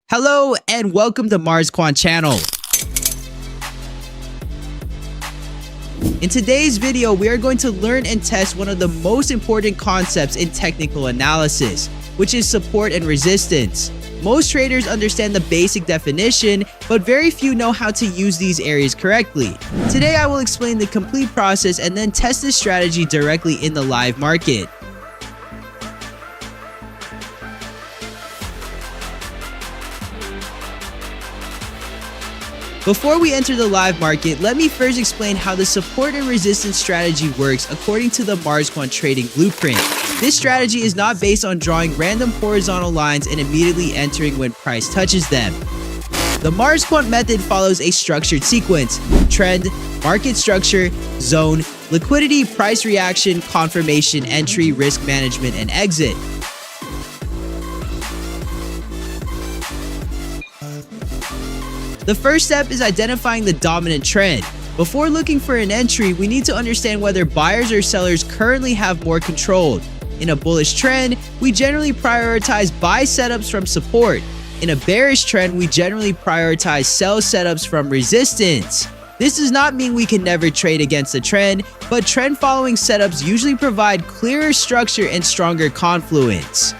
Hello and welcome to MarsQuant channel. In today's video, we are going to learn and test one of the most important concepts in technical analysis, which is support and resistance. Most traders understand the basic definition, but very few know how to use these areas correctly. Today, I will explain the complete process and then test this strategy directly in the live market. Before we enter the live market, let me first explain how the support and resistance strategy works according to the MarsQuant Trading Blueprint. This strategy is not based on drawing random horizontal lines and immediately entering when price touches them. The MarsQuant method follows a structured sequence: trend, market structure, zone, liquidity, price reaction, confirmation, entry, risk management, and exit. The first step is identifying the dominant trend. Before looking for an entry, we need to understand whether buyers or sellers currently have more control. In a bullish trend, we generally prioritize buy setups from support. In a bearish trend, we generally prioritize sell setups from resistance. This does not mean we can never trade against the trend, but trend following setups usually provide clearer structure and stronger confluence.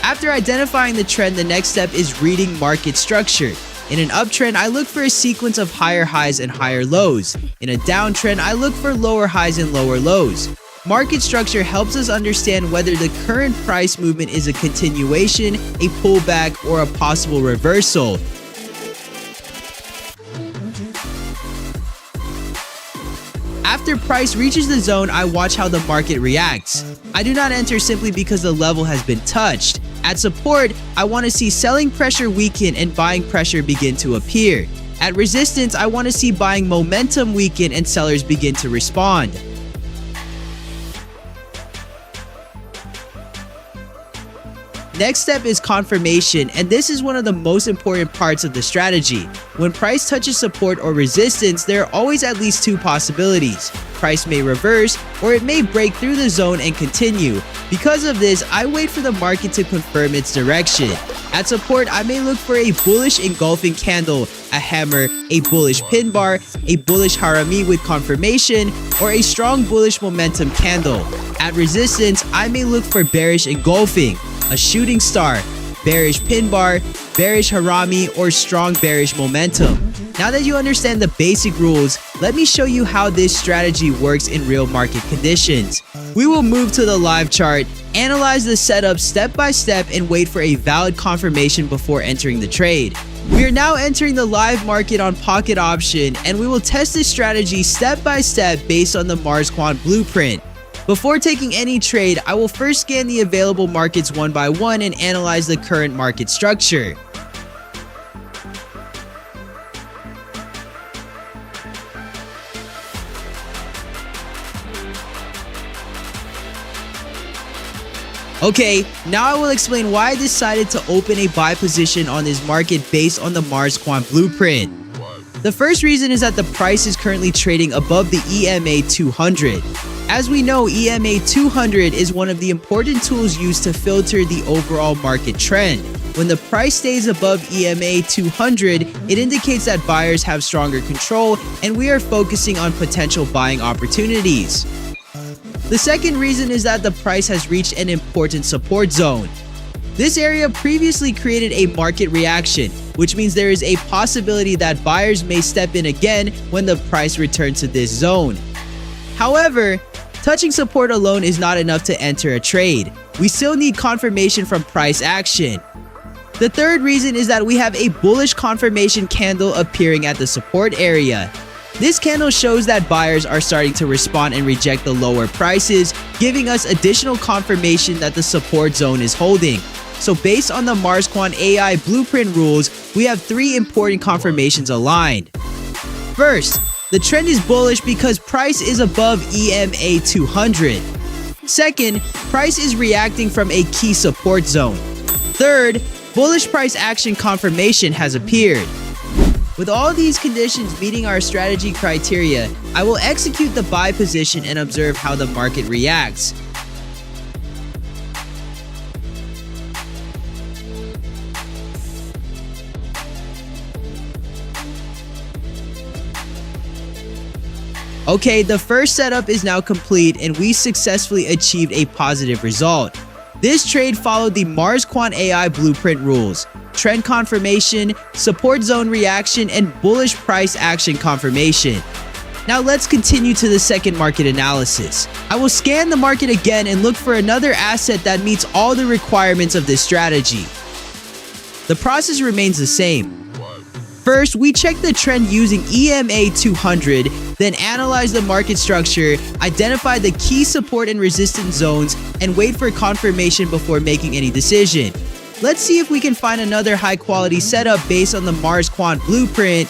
After identifying the trend, the next step is reading market structure. In an uptrend, I look for a sequence of higher highs and higher lows. In a downtrend, I look for lower highs and lower lows. Market structure helps us understand whether the current price movement is a continuation, a pullback, or a possible reversal. After price reaches the zone, I watch how the market reacts. I do not enter simply because the level has been touched. At support, I want to see selling pressure weaken and buying pressure begin to appear. At resistance, I want to see buying momentum weaken and sellers begin to respond. Next step is confirmation, and this is one of the most important parts of the strategy. When price touches support or resistance, there are always at least two possibilities. Price may reverse, or it may break through the zone and continue. Because of this, I wait for the market to confirm its direction. At support, I may look for a bullish engulfing candle, a hammer, a bullish pin bar, a bullish harami with confirmation, or a strong bullish momentum candle. At resistance, I may look for bearish engulfing, a shooting star, bearish pin bar, bearish harami, or strong bearish momentum. Now that you understand the basic rules, let me show you how this strategy works in real market conditions. We will move to the live chart, analyze the setup step by step, and wait for a valid confirmation before entering the trade. We are now entering the live market on pocket option, and we will test this strategy step by step based on the MarsQuant Blueprint. Before taking any trade, I will first scan the available markets one by one and analyze the current market structure. Okay, now I will explain why I decided to open a buy position on this market based on the MarsQuant Blueprint. The first reason is that the price is currently trading above the EMA 200. As we know, EMA 200 is one of the important tools used to filter the overall market trend. When the price stays above EMA 200, it indicates that buyers have stronger control and we are focusing on potential buying opportunities. The second reason is that the price has reached an important support zone. This area previously created a market reaction, which means there is a possibility that buyers may step in again when the price returns to this zone. However, touching support alone is not enough to enter a trade. We still need confirmation from price action. The third reason is that we have a bullish confirmation candle appearing at the support area. This candle shows that buyers are starting to respond and reject the lower prices, giving us additional confirmation that the support zone is holding. So based on the MarsQuant AI Blueprint rules, we have three important confirmations aligned. First, the trend is bullish because price is above EMA 200. Second, price is reacting from a key support zone. Third, bullish price action confirmation has appeared. With all these conditions meeting our strategy criteria, I will execute the buy position and observe how the market reacts. Okay, the first setup is now complete and we successfully achieved a positive result. This trade followed the MarsQuant AI Blueprint rules: trend confirmation, support zone reaction, and bullish price action confirmation. Now let's continue to the second market analysis. I will scan the market again and look for another asset that meets all the requirements of this strategy. The process remains the same. First, we check the trend using EMA 200, then analyze the market structure, identify the key support and resistance zones, and wait for confirmation before making any decision. Let's see if we can find another high-quality setup based on the MarsQuant Blueprint.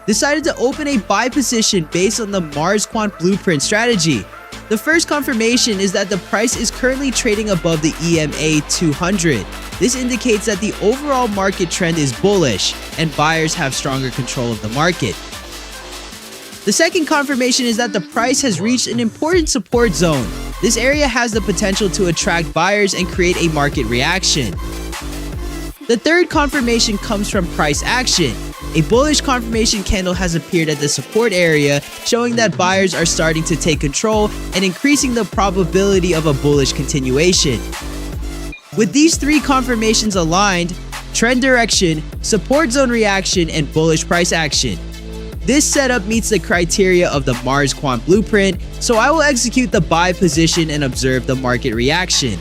Decided to open a buy position based on the MarsQuant Blueprint strategy. The first confirmation is that the price is currently trading above the EMA 200. This indicates that the overall market trend is bullish and buyers have stronger control of the market. The second confirmation is that the price has reached an important support zone. This area has the potential to attract buyers and create a market reaction. The third confirmation comes from price action. A bullish confirmation candle has appeared at the support area, showing that buyers are starting to take control and increasing the probability of a bullish continuation. With these three confirmations aligned: trend direction, support zone reaction, and bullish price action, this setup meets the criteria of the MarsQuant Blueprint, so I will execute the buy position and observe the market reaction.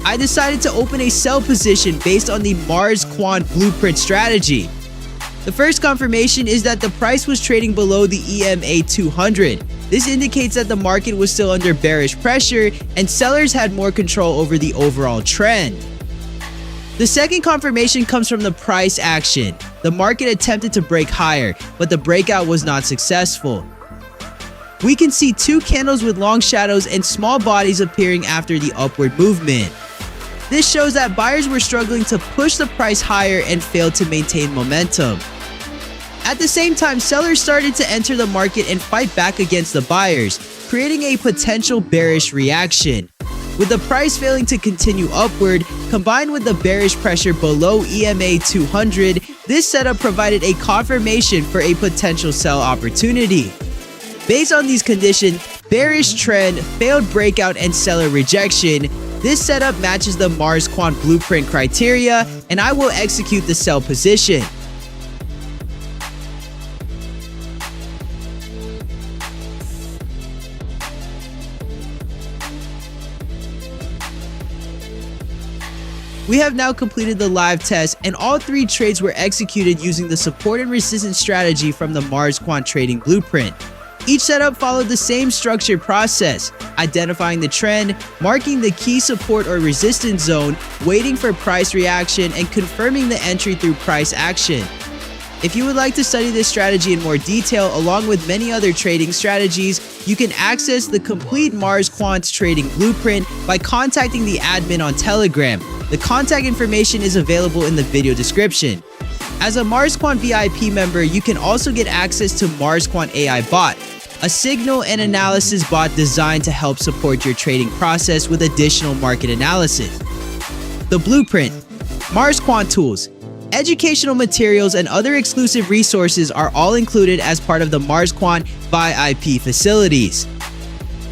I decided to open a sell position based on the MarsQuant Blueprint strategy. The first confirmation is that the price was trading below the EMA 200. This indicates that the market was still under bearish pressure and sellers had more control over the overall trend. The second confirmation comes from the price action. The market attempted to break higher, but the breakout was not successful. We can see two candles with long shadows and small bodies appearing after the upward movement. This shows that buyers were struggling to push the price higher and failed to maintain momentum. At the same time, sellers started to enter the market and fight back against the buyers, creating a potential bearish reaction. With the price failing to continue upward, combined with the bearish pressure below EMA 200, this setup provided a confirmation for a potential sell opportunity. Based on these conditions, bearish trend, failed breakout, and seller rejection, this setup matches the MarsQuant Blueprint criteria, and I will execute the sell position. We have now completed the live test, and all three trades were executed using the support and resistance strategy from the MarsQuant Trading Blueprint. Each setup followed the same structured process: identifying the trend, marking the key support or resistance zone, waiting for price reaction, and confirming the entry through price action. If you would like to study this strategy in more detail along with many other trading strategies, you can access the complete MarsQuant Trading Blueprint by contacting the admin on Telegram. The contact information is available in the video description. As a MarsQuant VIP member, you can also get access to MarsQuant AI Bot, a signal and analysis bot designed to help support your trading process with additional market analysis. The Blueprint, MarsQuant tools, educational materials, and other exclusive resources are all included as part of the MarsQuant VIP facilities.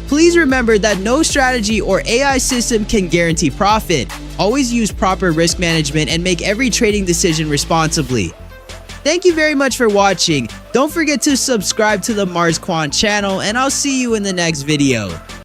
Please remember that no strategy or AI system can guarantee profit. Always use proper risk management and make every trading decision responsibly. Thank you very much for watching. Don't forget to subscribe to the MarsQuant channel, and I'll see you in the next video.